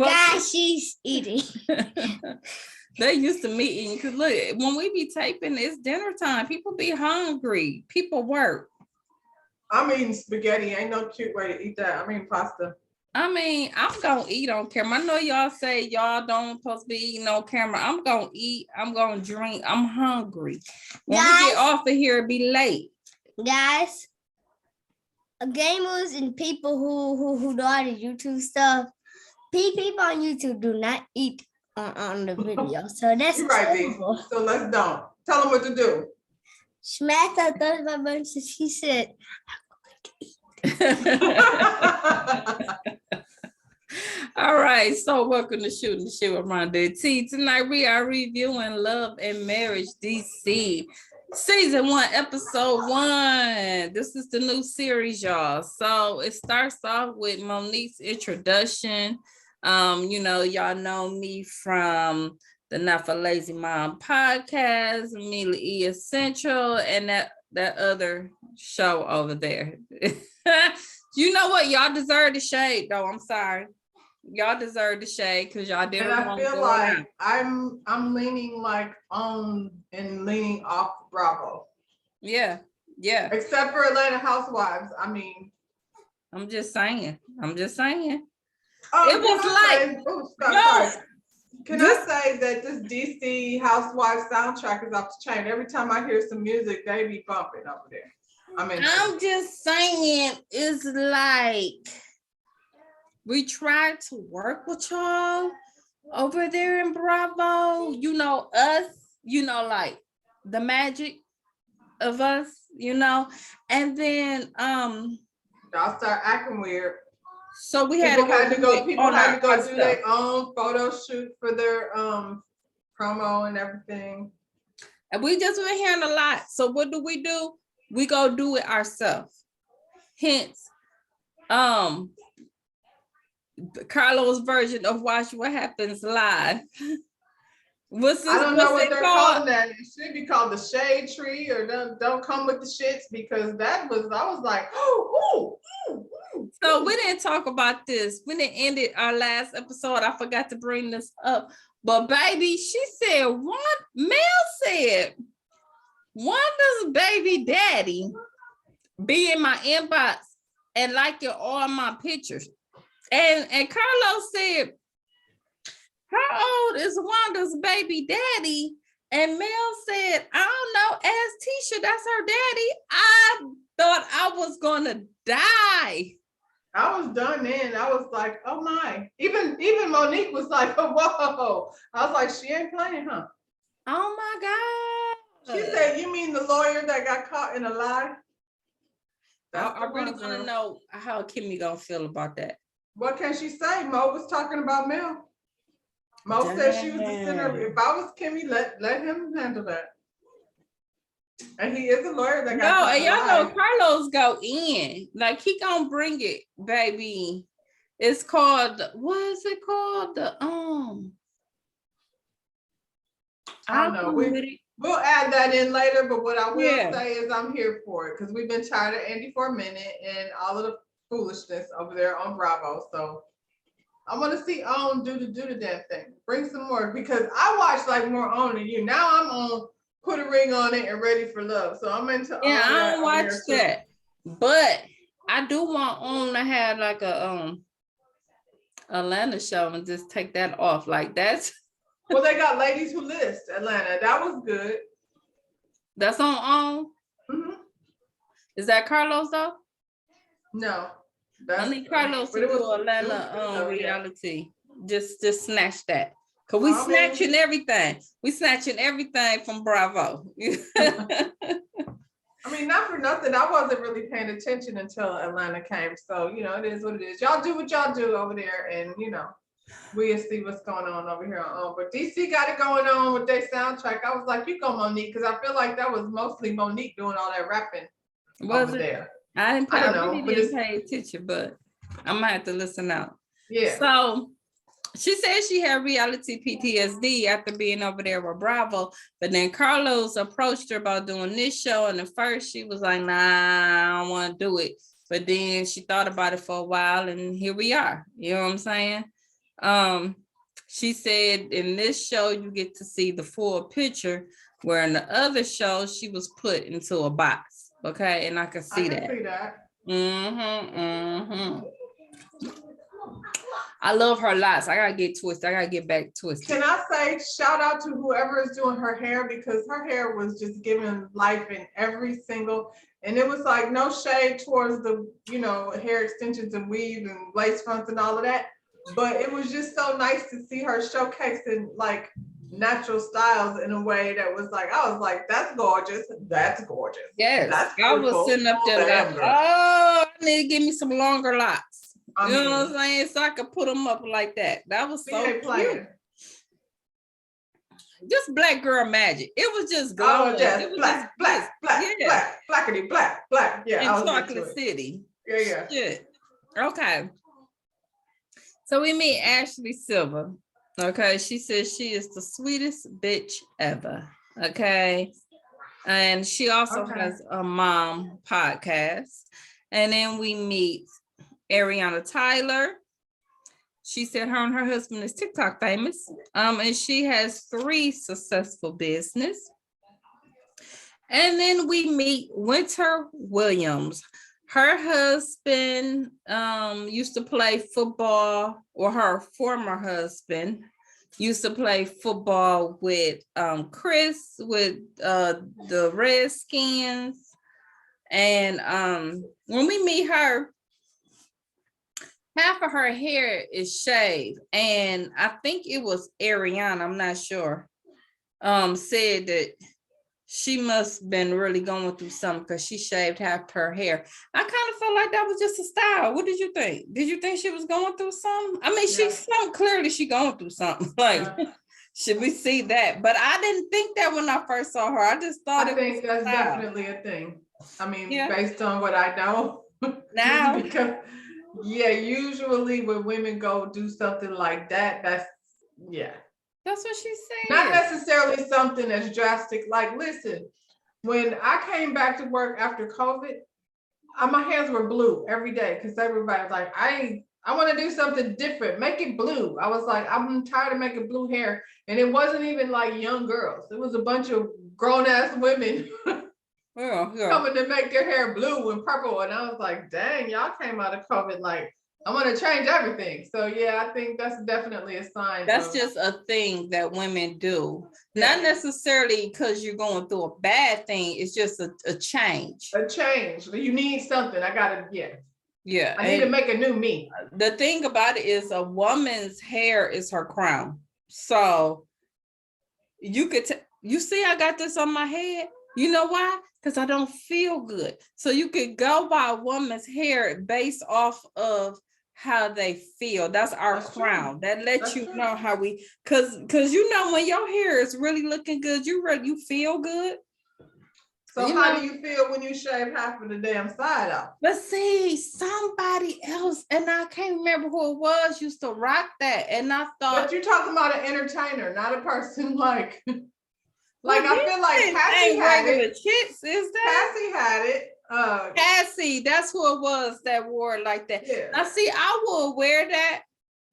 Guys, she's eating. They used to me eating because look, when we be taping, it's dinner time. People be hungry. People work. I'm eating spaghetti. Ain't no cute way to eat that. I mean pasta. I mean, I'm gonna eat on camera. I know y'all say y'all don't supposed to be eating on camera. I'm gonna eat. I'm gonna drink. I'm hungry. When we get off of here, it be late. Guys, gamers and people who do all the YouTube stuff, people on YouTube do not eat on the video. So that's You're right, B. So let's don't. Tell them what to do. Smash that thumbs up button. She said, All right, so welcome to Shooting the Shit with Rhonda T. Tonight we are reviewing Love and Marriage DC Season 1, Episode 1. This is the new series, y'all. So it starts off with Monique's introduction. Y'all know me from the Not for Lazy Mom podcast, Amelia E. Essential, and that other show over there. You know what? Y'all deserve the shade, though. I'm sorry. Y'all deserve the shade because y'all didn't. And I feel like I'm leaning like on and leaning off Bravo. Yeah. Except for Atlanta Housewives. I mean, I'm just saying. Oh, It was like, Can I say that this DC Housewives soundtrack is off the chain? Every time I hear some music, they be bumping over there. I'm just saying, it's like we tried to work with y'all over there in Bravo. You know us, like the magic of us, and then y'all start acting weird. So we had to go do their own photo shoot for their promo and everything. And we just been hearing a lot. So what do? We go do it ourselves. Hence, Carlos' version of Watch What Happens Live. I don't know what they're calling that. It should be called the Shade Tree or don't come with the shits, because I was like, ooh. So we didn't talk about this. We didn't end it our last episode. I forgot to bring this up. But baby, she said, Mel said, Wanda's baby daddy be in my inbox and liking all my pictures. And Carlos said, how old is Wanda's baby daddy? And Mel said, I don't know, ask Tisha, that's her daddy. I thought I was gonna die. I was done then. I was like, oh my. Even Monique was like, oh, whoa. I was like, she ain't playing, huh? Oh my God. She said, you mean the lawyer that got caught in a lie? I really want to know how Kimmy gonna feel about that. What can she say? Mo was talking about Mel. Mo said she was the center. If I was Kimmy, let him handle that. And he is a lawyer that got caught in a lie. Y'all know Carlos go in. Like he gonna bring it, baby. It's called, what is it called? I don't know. We'll add that in later, but what I will say is I'm here for it because we've been tired of Andy for a minute and all of the foolishness over there on Bravo. So I want to see OWN do the damn thing. Bring some more, because I watch like more OWN than you. Now I'm on Put a Ring on It and Ready for Love. So I'm into I don't watch that. But I do want OWN to have like a Atlanta show and just take that off. Like that's well, they got Ladies Who List Atlanta. That was good. That's on OWN? Mm-hmm. Is that Carlos though? No. I need Carlos to do Atlanta reality. Just snatch that. Cause we snatching everything. We snatching everything from Bravo. I mean, not for nothing. I wasn't really paying attention until Atlanta came. So, it is what it is. Y'all do what y'all do over there, and we'll see what's going on over here on OWN. But DC got it going on with their soundtrack. I was like, you go Monique, because I feel like that was mostly Monique doing all that rapping over there. I didn't pay attention, but I'm gonna have to listen out. Yeah. So she said she had reality PTSD after being over there with Bravo, but then Carlos approached her about doing this show, and at first she was like, nah, I don't want to do it. But then she thought about it for a while, and here we are. You know what I'm saying? She said in this show you get to see the full picture, where in the other show she was put into a box. Okay, and I can see that. See that. I love her lots. I gotta get twisted. I gotta get back twisted. Can I say shout out to whoever is doing her hair, because her hair was just giving life in every single, and it was like no shade towards the, you know, hair extensions and weave and lace fronts and all of that, but it was just so nice to see her showcasing like natural styles in a way that was like, I was like, that's gorgeous. That's gorgeous. Yes, that's I was sitting up there like, oh, I need to give me some longer locks. You know what I'm saying? So I could put them up like that. That was so cute. Just black girl magic. It was just glowing. Oh, yes. It was black, just black, black, blackity, black. Yeah. In Chocolate City. Yeah. Shit. Okay. So we meet Ashley Silver. Okay. She says she is the sweetest bitch ever. Okay. And she also has a mom podcast. And then we meet Ariana Tyler. She said her and her husband is TikTok famous. And she has 3 successful business. And then we meet Winter Williams. Her husband used to play football, or her former husband used to play football with Chris with the Redskins. And when we meet her, half of her hair is shaved, and I think it was Ariana, I'm not sure, said that she must have been really going through something because she shaved half her hair. I kind of felt like that was just a style. What did you think? Did you think she was going through something? I mean, she's so clearly she going through something. Like, should we see that? But I didn't think that when I first saw her. I just thought I think that's definitely a thing. I mean, based on what I know now. Because usually when women go do something like that, that's what she said. Not necessarily something that's drastic. Like, listen, when I came back to work after COVID, my hands were blue every day because everybody was like, I want to do something different. Make it blue. I was like, I'm tired of making blue hair. And it wasn't even like young girls. It was a bunch of grown-ass women coming to make their hair blue and purple. And I was like, dang, y'all came out of COVID like, I want to change everything. So I think that's definitely a sign. That's just a thing that women do. Not necessarily because you're going through a bad thing. It's just a change. A change. You need something. I got to, I need to make a new me. The thing about it is a woman's hair is her crown. So you could, you see, I got this on my head. You know why? Because I don't feel good. So you could go by a woman's hair based off of how they feel. That's our crown. True. That lets you know how we, because you know when your hair is really looking good, you feel good. So how do you feel when you shave half of the damn side off? But see, somebody else, and I can't remember who it was, used to rock that, and I thought. But you're talking about an entertainer, not a person like. Like, I feel like Cassie had it. Chicks, is that? Cassie had it. Cassie, that's who it was that wore it like that. Yeah. Now, see, I would wear that,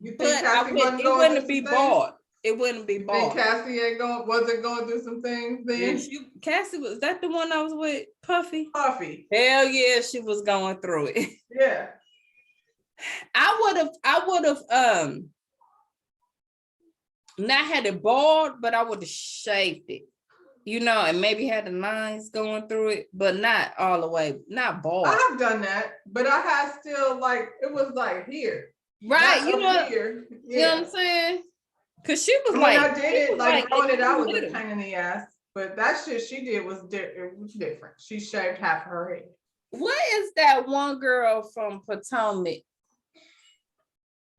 you think but Cassie it wouldn't be bald. It wouldn't be bald. Think Cassie wasn't going through some things then? Yeah, Cassie, was that the one I was with? Puffy? Puffy. Hell yeah, she was going through it. Yeah. I would have not had it bald, but I would have shaved it. You know, and maybe had the lines going through it, but not all the way, not bald. I have done that, but I had still like, it was like here. Right, you know, here. You know what I'm saying? Because she was like, I did it, like growing it out was a pain in the ass, but that shit she did was different. She shaved half of her head. What is that one girl from Potomac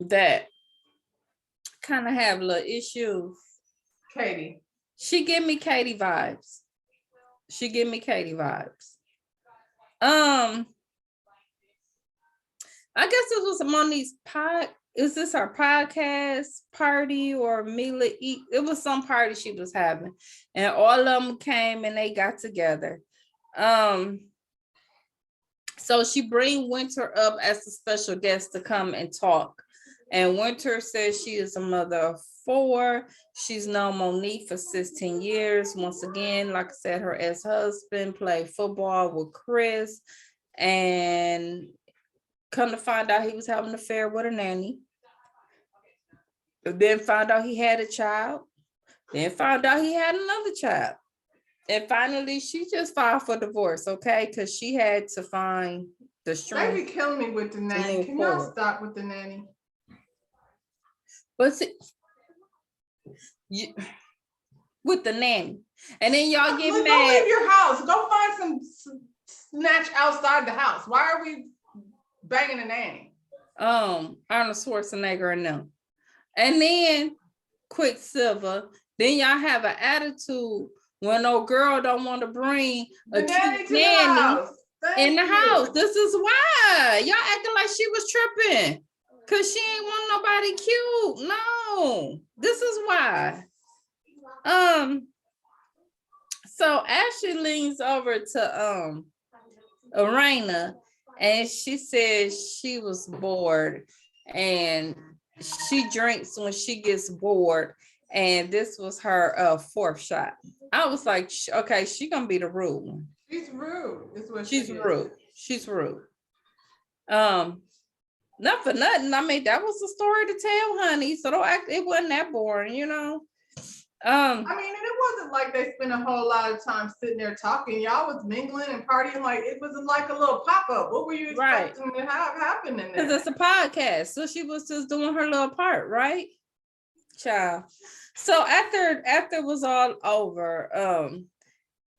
that kind of have little issues? Katie. She give me Katie vibes. I guess it was Monique's is this her podcast party or Mila Eat? It was some party she was having, and all of them came and they got together. So she bring Winter up as a special guest to come and talk And Winter says she is a mother of 4. She's known Monique for 16 years. Once again, like I said, her ex-husband played football with Chris, and come to find out he was having an affair with a nanny. Then found out he had a child. Then found out he had another child. And finally, she just filed for divorce, okay? Because she had to find the They strength. be killing me with the nanny. Can y'all stop with the nanny? But see, with the nanny. And then y'all get mad. Go leave your house. Go find some snatch outside the house. Why are we banging a nanny? Arnold Schwarzenegger and them. And then Quicksilver. Then y'all have an attitude when no girl don't want to bring a nanny in the house. This is why. Y'all acting like she was tripping. Cause she ain't want nobody cute. No, this is why. So Ashley leans over to Arena, and she says she was bored, and she drinks when she gets bored, and this was her 4th shot. I was like, okay, she gonna be the rude one. She's rude. That's what she's rude. She's rude. Not for nothing. I mean, that was a story to tell, honey. So don't act. It wasn't that boring, you know. I mean, and it wasn't like they spent a whole lot of time sitting there talking. Y'all was mingling and partying like it wasn't like a little pop-up. What were you expecting to have happen in there? Because it's a podcast. So she was just doing her little part, right? Child. So after it was all over,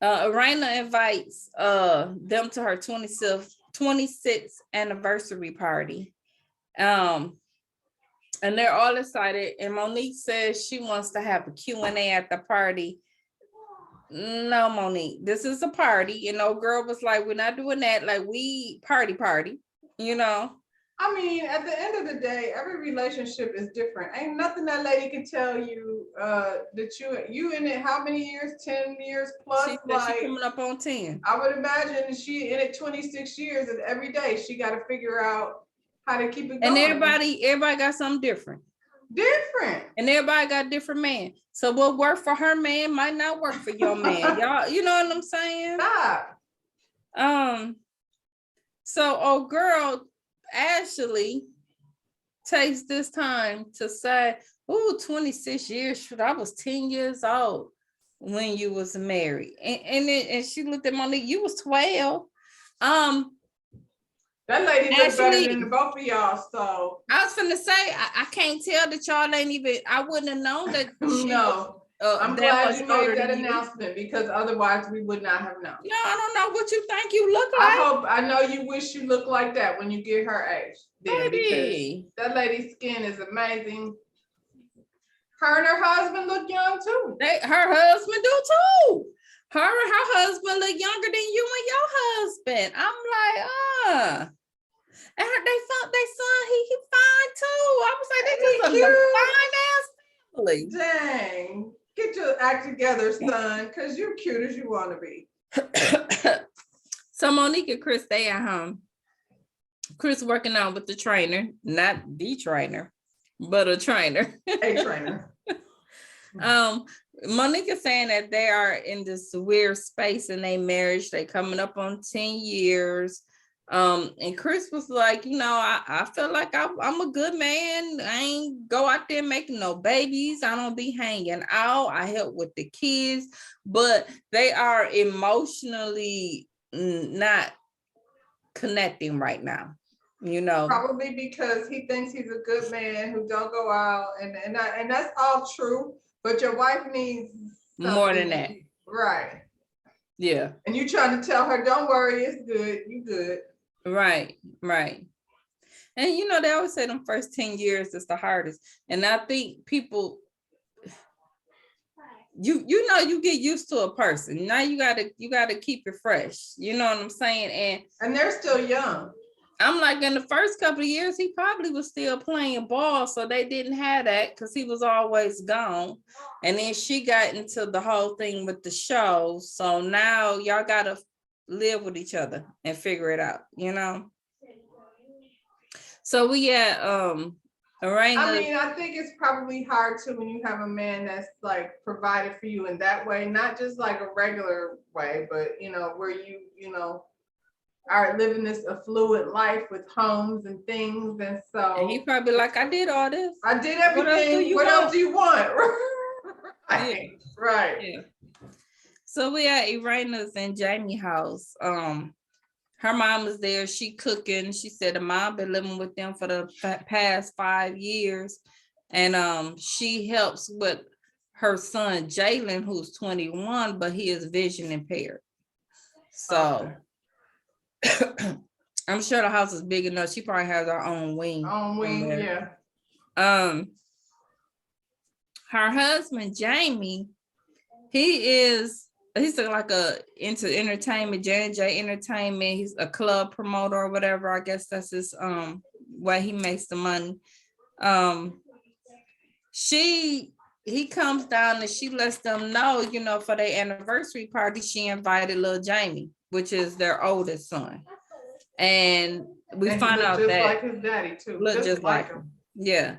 Arena invites them to her 26th anniversary party. And they're all excited. And Monique says she wants to have a Q&A at the party. No, Monique, this is a party. You know, girl was like, we're not doing that. Like, we party, you know. I mean, at the end of the day, every relationship is different. Ain't nothing that lady can tell you that you in it how many years? 10 years plus? She coming up on 10. I would imagine she in it 26 years, and every day she got to figure out how to keep it going. And everybody got something different. And everybody got a different man. So what worked for her man might not work for your man. Y'all, you know what I'm saying? Stop. So girl, Ashley takes this time to say, 26 years, shoot, I was 10 years old when you was married. And she looked at Monique, you was 12. That lady looks better than both of y'all, so. I was finna say, I can't tell that y'all ain't even, I wouldn't have known that. No, I'm glad you made that announcement because otherwise we would not have known. No, I don't know what you think you look like. I know you wish you looked like that when you get her age. Then, because that lady's skin is amazing. Her and her husband look young too. Her husband do too. Her husband look younger than you and your husband. I'm like, and they son, he fine too. I was like, they just a fine ass family. Dang. Get your act together, son, because you're cute as you want to be. So Monique and Chris stay at home. Chris working out with the trainer, not the trainer, but a trainer. A trainer. Monique is saying that they are in this weird space in their marriage. They coming up on 10 years. And Chris was like, I feel like I'm a good man. I ain't go out there making no babies. I don't be hanging out. I help with the kids, but they are emotionally not connecting right now. Probably because he thinks he's a good man who don't go out, and that's all true. But your wife needs more than that, right? Yeah. And you trying to tell her, don't worry, it's good. You good. Right. And they always say them first 10 years is the hardest. And I think people, you get used to a person. Now you gotta keep it fresh. You know what I'm saying? And they're still young. I'm like, in the first couple of years, he probably was still playing ball, so they didn't have that because he was always gone. And then she got into the whole thing with the show. So now y'all gotta live with each other and figure it out, So we at All right. I mean, I think it's probably hard too when you have a man that's like provided for you in that way, not just like a regular way, but where you are living this affluent life with homes and things. And so and he probably like, I did all this. I did everything. What else do you want? Right. Yeah. Right. Yeah. So we at Irina's and Jamie house. Her mom was there. She cooking. She said the mom been living with them for the past 5 years, and she helps with her son Jalen, who's 21, but he is vision impaired. So I'm sure the house is big enough. She probably has her own wing. Yeah. Her husband Jamie, he's like into entertainment, J&J Entertainment. He's a club promoter or whatever. I guess that's his way he makes the money. He comes down and she lets them know, for their anniversary party, she invited little Jamie, which is their oldest son. And we find out that like his daddy too. Look just like him. Yeah.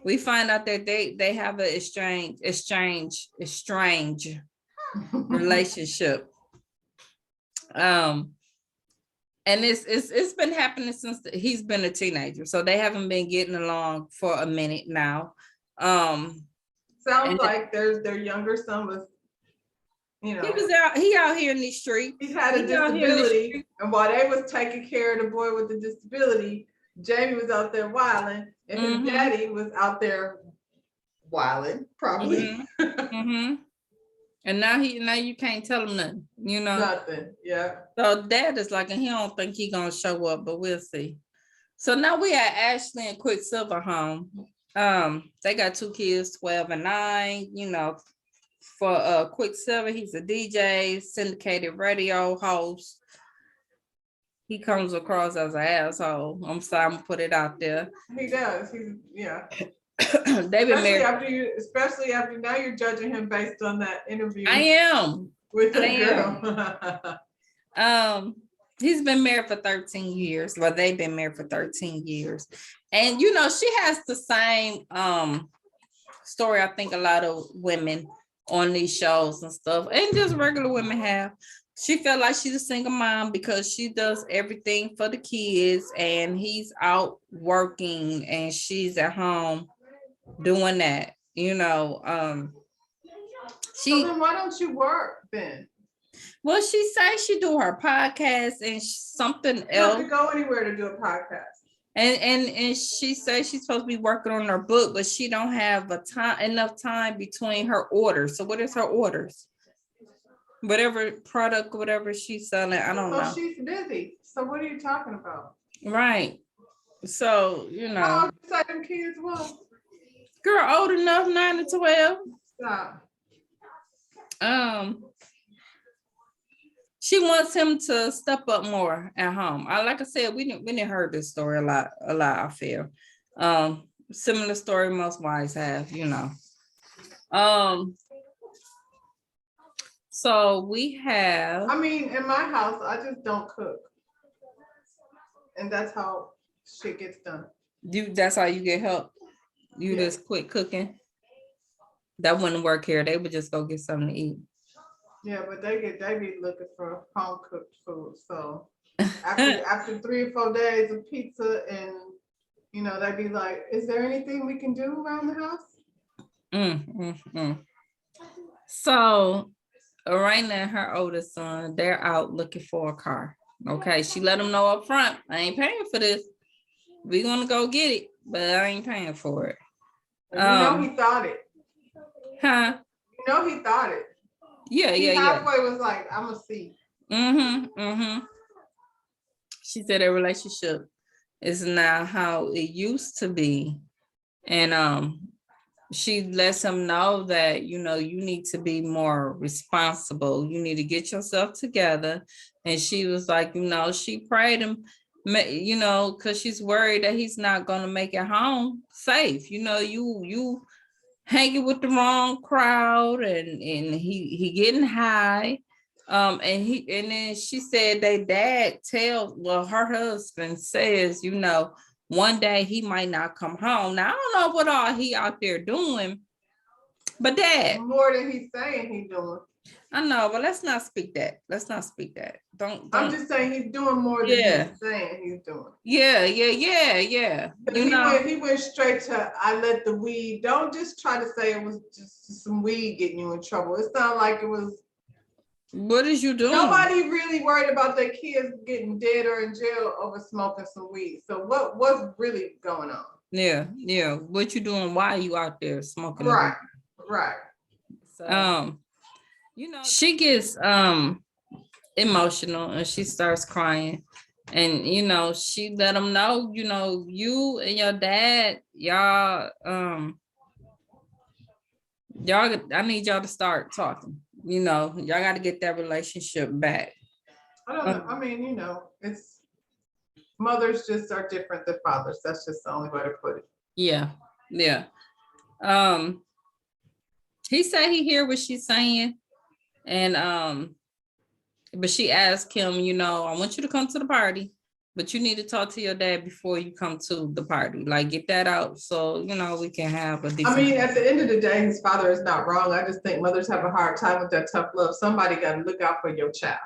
We find out that they have a strange relationship. And it's been happening since he's been a teenager. So they haven't been getting along for a minute now. Sounds like their younger son was, he out here in the street. He had a disability, and while they was taking care of the boy with the disability, Jamie was out there wilding, and his daddy was out there wilding, probably. And now you can't tell him nothing, Nothing, yeah. So dad is like, and he don't think he gonna show up, but we'll see. So now we at Ashley and Quicksilver home. They got 2 kids, 12 and 9. For Quicksilver, he's a DJ, syndicated radio host. He comes across as an asshole. I'm sorry, I'm gonna put it out there. He does. They've been married. Especially after now you're judging him based on that interview. I am. With the girl. He's been married for 13 years. Well, they've been married for 13 years. And she has the same story I think a lot of women on these shows and stuff, and just regular women have. She felt like she's a single mom because she does everything for the kids, and he's out working and she's at home doing that. So then why don't you work then? Well, she says she do her podcast and something else. You don't have to go anywhere to do a podcast. And she says she's supposed to be working on her book, but she don't have enough time between her orders. So what is her orders? Whatever product, whatever she's selling, I don't know. She's busy. So what are you talking about? Right. So, How old are them kids? Well, girl, old enough, 9 to 12. Stop. She wants him to step up more at home. Like I said, we didn't heard this story a lot, I feel. Similar story most wives have, So we have. I mean, in my house, I just don't cook. And that's how shit gets done. That's how you get help? You just quit cooking? That wouldn't work here. They would just go get something to eat. Yeah, but they be looking for home cooked food. So after 3 or 4 days of pizza, and they'd be like, "Is there anything we can do around the house?" So, Irina and her oldest son, they're out looking for a car. Okay, she let them know up front, I ain't paying for this. We're gonna go get it, but I ain't paying for it. He thought it. Huh? He thought it. Yeah. Halfway was like, I'm gonna see. She said their relationship is not how it used to be. And she lets him know that, you need to be more responsible. You need to get yourself together. And she was like, she prayed him, because she's worried that he's not going to make it home safe. You hanging with the wrong crowd, and he getting high. And then she said her husband says, one day he might not come home. Now I don't know what all he out there doing, but Dad, more than he's saying he's doing. I know, but let's not speak that. Let's not speak that. Don't. I'm just saying he's doing more than he's saying he's doing. Yeah. He went straight to, I let the weed. Don't just try to say it was just some weed getting you in trouble. It sounded like it was. What is you doing? Nobody really worried about their kids getting dead or in jail over smoking some weed. So what's really going on? Yeah. What you doing? Why you out there smoking? Right. So, she gets emotional and she starts crying, and she let him know, you and your dad, y'all, I need y'all to start talking. Y'all got to get that relationship back. I don't know. I mean, it's mothers just are different than fathers. That's just the only way to put it. Yeah. He said he hear what she's saying, and but she asked him, I want you to come to the party, but you need to talk to your dad before you come to the party. Like, get that out so we can have a decent. I mean, at the end of the day, his father is not wrong. I just think mothers have a hard time with that tough love. Somebody got to look out for your child.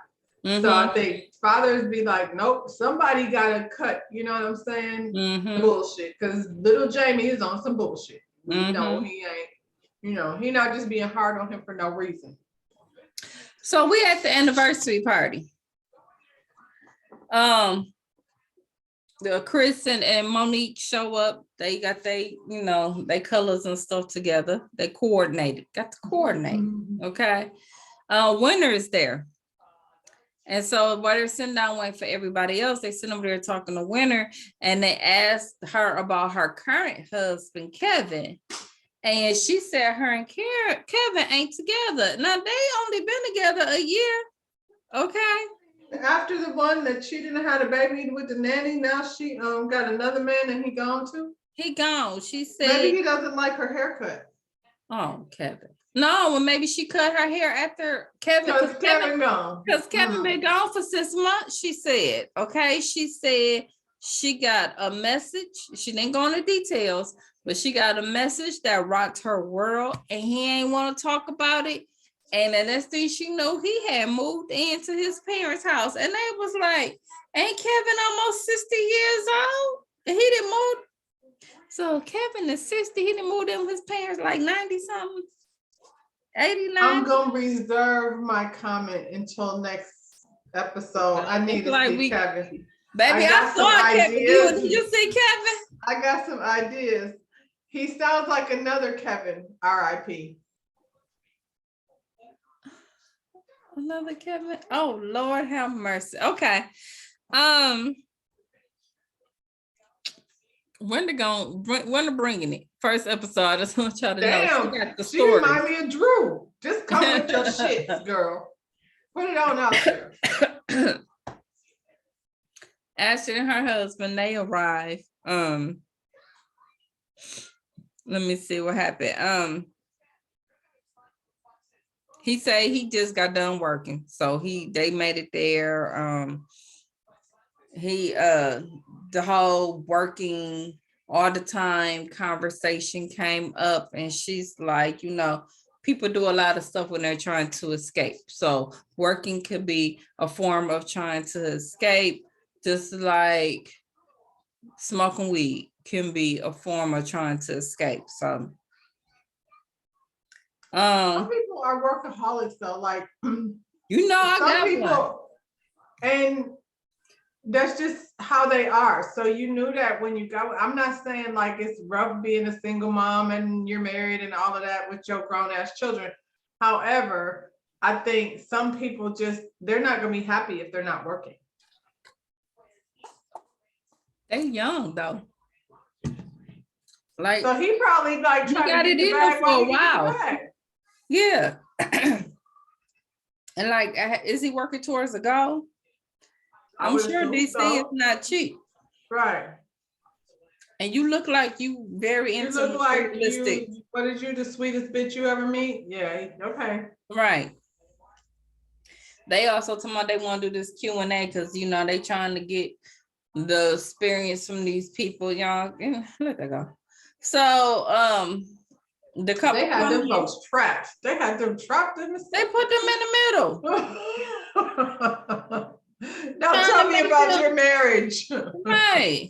So I think fathers be like, nope, somebody got to cut. You know what I'm saying? Bullshit. Because little Jamie is on some bullshit. We know he ain't. He not just being hard on him for no reason. So we at the anniversary party. The Chris and Monique show up. They got they colors and stuff together. They coordinated. Got to coordinate. Okay. Winter is there. And so while they're sitting down waiting for everybody else, they sit over there talking to Winter, and they asked her about her current husband, Kevin. And she said her and Kevin ain't together. Now, they only been together a year. Okay. After the one that she didn't have a baby with the nanny, now she got another man and he gone too? He gone. She said. Maybe he doesn't like her haircut. Oh, Kevin. No, well, maybe she cut her hair after Kevin. Because Kevin gone. Because Kevin been gone for 6 months, she said. Okay. She said she got a message. She didn't go into details, but she got a message that rocked her world, and he ain't want to talk about it. And the next thing she knew, he had moved into his parents' house. And they was like, ain't Kevin almost 60 years old? And he didn't move. So Kevin is 60. He didn't move in with his parents like 90 something, 89. I'm going to reserve my comment until next episode. I need to see Kevin. Baby, I saw Kevin. Did you see Kevin? I got some ideas. He sounds like another Kevin, R.I.P. Another Kevin? Oh, Lord have mercy. Okay. When they're bringing it? First episode. I just want y'all to know. She got the story. She remind me of Drew. Just come with your shit, girl. Put it on out there. Ashley and her husband, they arrive. Let me see what happened. He said he just got done working, so they made it there. The whole working all the time conversation came up, and she's like, people do a lot of stuff when they're trying to escape. So working could be a form of trying to escape, just like smoking weed can be a form of trying to escape. So some people are workaholics though, like I got people, one. And that's just how they are. So you knew that when you got. I'm not saying like it's rough being a single mom and you're married and all of that with your grown-ass children. However, I think some people they're not gonna be happy if they're not working. They're young though. Like, so he probably like tried got to get it in there for a while. Yeah. And like, is he working towards a goal? I'm sure DC is not cheap. Right. And you look like you very into you look like you, what is you the sweetest bitch you ever meet? Yeah, okay. Right. They also told me they want to do this Q&A because they trying to get the experience from these people, y'all. Let that go. So the couple they had them folks trapped. They had them trapped in the they put them in the middle. Now tell me about your marriage. Right.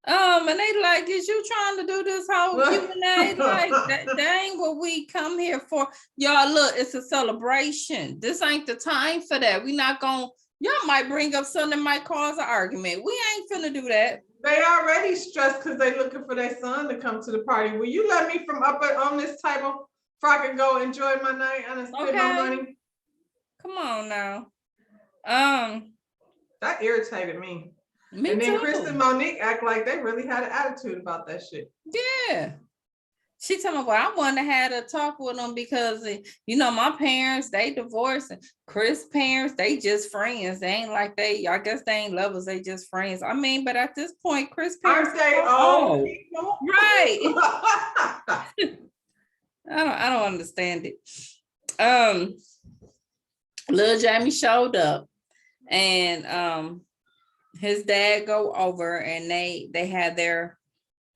And they like, is you trying to do this whole Q&A? Like that ain't what we come here for. Y'all, look, it's a celebration. This ain't the time for that. We not gonna, y'all might bring up something that might cause an argument. We ain't finna do that. They already stressed because they looking for their son to come to the party. Will you let me from up on this table so I can go enjoy my night and spend my money? Come on now. That irritated me. And then too. Chris and Monique act like they really had an attitude about that shit. Yeah. She told me, well, I wanted to have a talk with them because, you know, my parents, they divorced, and Chris' parents, they just friends. They ain't like I guess they ain't lovers, they just friends. I mean, but at this point, Chris' parents aren't they old people? Right. I don't understand it. Little Jamie showed up, and his dad go over, and they had their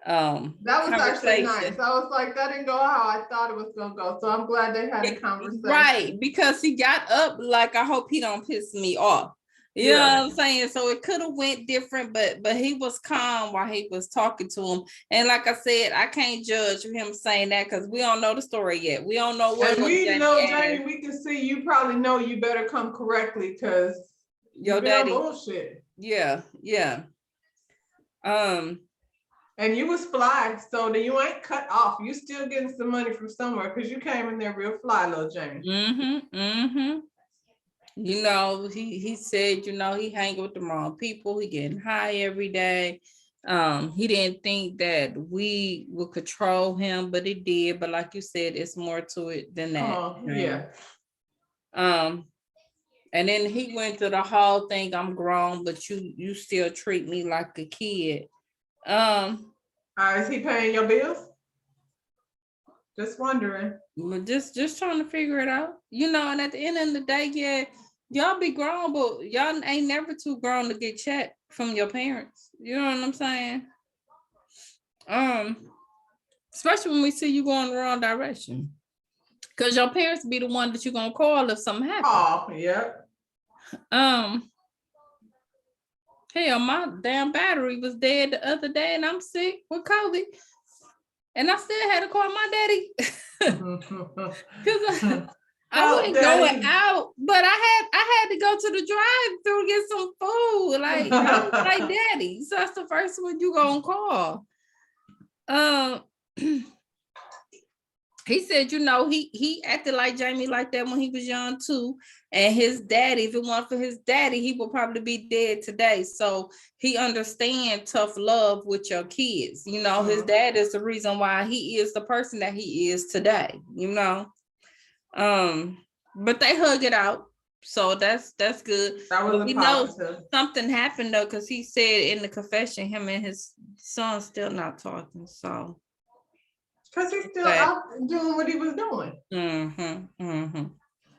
that was actually nice. I was like, that didn't go how I thought it was gonna go. So I'm glad they had a conversation. Right, because he got up like, I hope he don't piss me off. You know what I'm saying? So it could have went different, but he was calm while he was talking to him. And like I said, I can't judge him saying that because we don't know the story yet. We don't know what. And we know, Jamie, we can see you probably know you better come correctly because your daddy bullshit. Yeah. And you was fly, so that you ain't cut off. You still getting some money from somewhere because you came in there real fly, little Jamie. You know, he said, you know, he hanging with the wrong people. He getting high every day. He didn't think that we would control him, but it did. But like you said, it's more to it than that. Yeah. And then he went through the whole thing. I'm grown, but you still treat me like a kid. Is he paying your bills? Just wondering. Just trying to figure it out. You know, and at the end of the day, yeah, y'all be grown, but y'all ain't never too grown to get checked from your parents. You know what I'm saying? Especially when we see you going the wrong direction. Because your parents be the one that you're gonna call if something happens. Oh, yeah. Hell, my damn battery was dead the other day and I'm sick with COVID. And I still had to call my daddy. Because I wasn't going out, but I had to go to the drive-thru to get some food. Like, I was like, daddy. So that's the first one you gonna call. He said, you know, he acted like Jamie like that when he was young too. And his daddy, if it weren't for his daddy, he would probably be dead today. So he understands tough love with your kids. You know, his dad is the reason why he is the person that he is today, you know. But they hug it out. So that's good. That was we know something happened though, because he said in the confession, him and his son still not talking. So because he's still out doing what he was doing.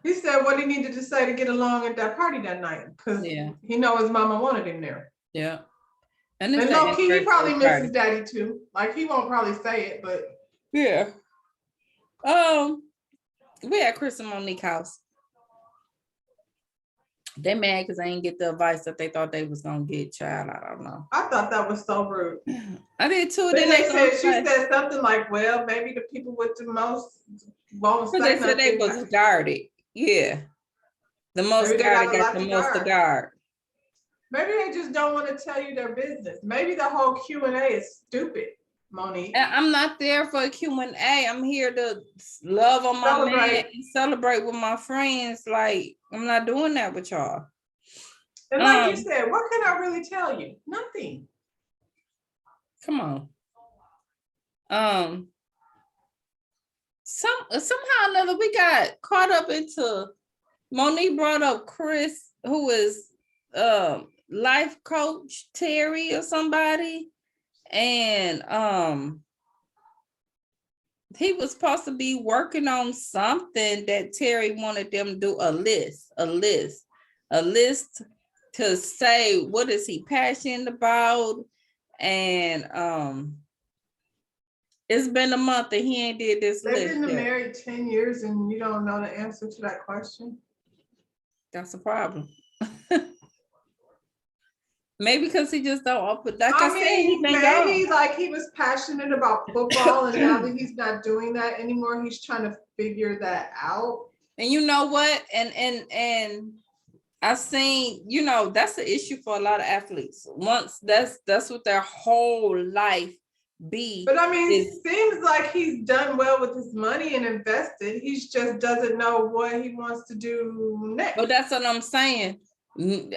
He said what he needed to say to get along at that party that night because he know his mama wanted him there. Yeah. And low key, he probably misses daddy too. Like he won't probably say it, but yeah. We at Chris and Monique house. They mad because they ain't get the advice that they thought they was gonna get. Child, I don't know. I thought that was so rude. I did too. Then she said something like, "Well, maybe the people with the most won't say nothing." They said they was guarded. Yeah, the most guarded got the most to guard. Maybe they just don't want to tell you their business. Maybe the whole Q&A is stupid, Monique. I'm not there for a Q&A. I'm here to love on my man and celebrate with my friends. Like, I'm not doing that with y'all. And like you said, what can I really tell you? Nothing. Come on. Somehow or another, we got caught up into, Monique brought up Chris, who is life coach Terry or somebody. And he was supposed to be working on something that Terry wanted them to do, a list to say what is he passionate about, and it's been a month and he ain't did this They've list been yet. married 10 years and you don't know the answer to that question. That's a problem. Maybe because he just don't open. Like I said, he been maybe gone. like he was passionate about football and now that he's not doing that anymore, he's trying to figure that out. And you know what? And I've seen, you know, that's an issue for a lot of athletes. Once that's what their whole life be. But I mean, it seems like he's done well with his money and invested. He just doesn't know what he wants to do next. But that's what I'm saying.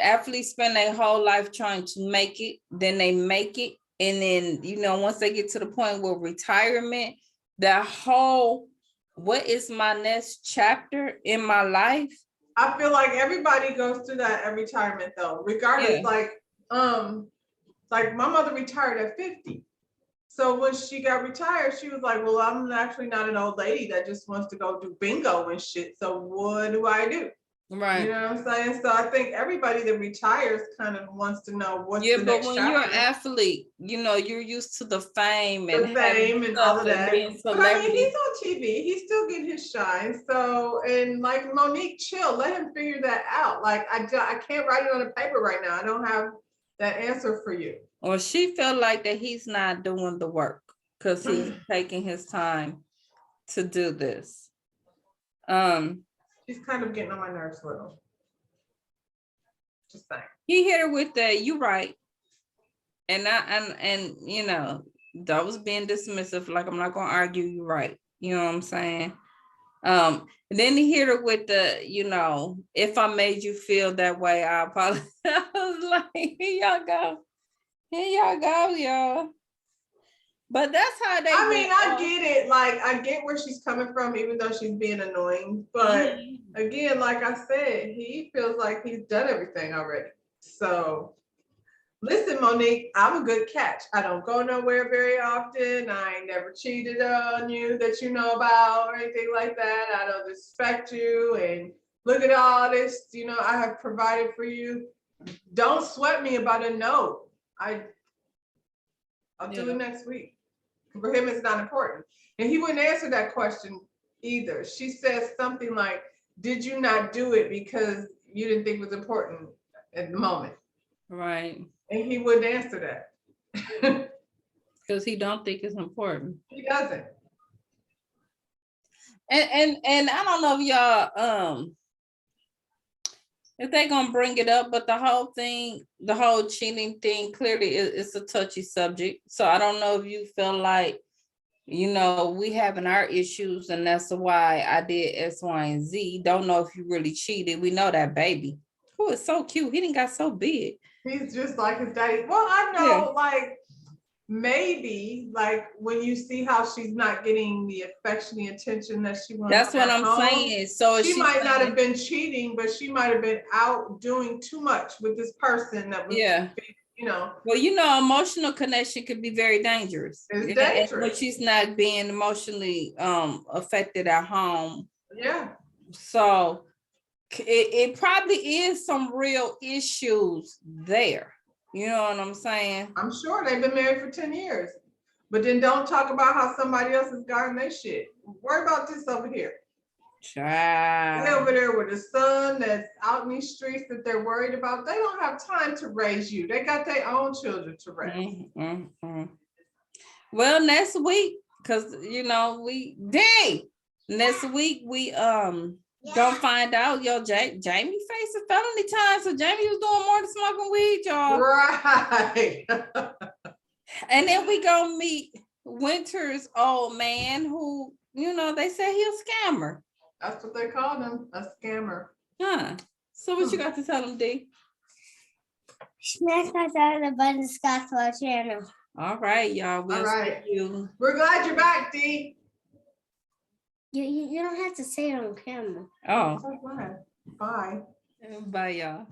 Athletes spend their whole life trying to make it, then they make it. And then, you know, once they get to the point where retirement, that whole, what is my next chapter in my life? I feel like everybody goes through that at retirement though, regardless. Yeah. Like my mother retired at 50. So when she got retired, she was like, well, I'm actually not an old lady that just wants to go do bingo and shit. So what do I do? Right. You know what I'm saying? So I think everybody that retires kind of wants to know what's the next when chapter. You're an athlete, you know, you're used to the fame and all of that. But I mean, he's on TV. He's still getting his shine. So, and like Monique, chill. Let him figure that out. Like I can't write it on a paper right now. I don't have that answer for you. Or she felt like that he's not doing the work because he's taking his time to do this. She's kind of getting on my nerves a little. Just saying. He hit her with that, you right. And you know, that was being dismissive, like I'm not gonna argue, you right. You know what I'm saying? And then he hit her with the, you know, if I made you feel that way, I apologize. I was like, here y'all go. Here y'all go, y'all. But that's how they. I mean, I get it. Like, I get where she's coming from, even though she's being annoying. But again, like I said, he feels like he's done everything already. So, listen, Monique, I'm a good catch. I don't go nowhere very often. I ain't never cheated on you that you know about or anything like that. I don't respect you. And look at all this, you know, I have provided for you. Don't sweat me about a no. I'll do it next week. For him, it's not important. And he wouldn't answer that question either. She says something like, did you not do it because you didn't think it was important at the moment? Right. And he wouldn't answer that. Because he don't think it's important. He doesn't. And I don't know if y'all, if they're gonna bring it up, but the whole cheating thing, clearly it's a touchy subject. So I don't know if you feel like, you know, we having our issues and that's why I did X, Y, and Z. Don't know if you really cheated. We know that baby. Oh, it's so cute. He didn't got so big. He's just like his daddy. Well, I know, like, maybe like when you see how she's not getting the affection, the attention that she wants. That's what I'm saying. So she might not have been cheating, but she might have been out doing too much with this person that was, you know. Well, you know, emotional connection could be very dangerous. It's dangerous. When she's not being emotionally affected at home. Yeah. So it probably is some real issues there. You know what I'm saying? I'm sure they've been married for 10 years. But then don't talk about how somebody else is guarding their shit. Worry about this over here. Child. They over there with a son that's out in these streets that they're worried about. They don't have time to raise you. They got their own children to raise. Well, next week, because you know, next week we don't find out, Jamie faced a felony time. So Jamie was doing more than smoking weed, y'all. Right. And then we go meet Winter's old man who, you know, they say he's a scammer. That's what they call him, a scammer. Huh. So what you got to tell him, D? Smash the button, subscribe to our channel. All right, y'all. We'll see you. We're glad you're back, D. You don't have to say it on camera. Oh. Bye. Bye, y'all.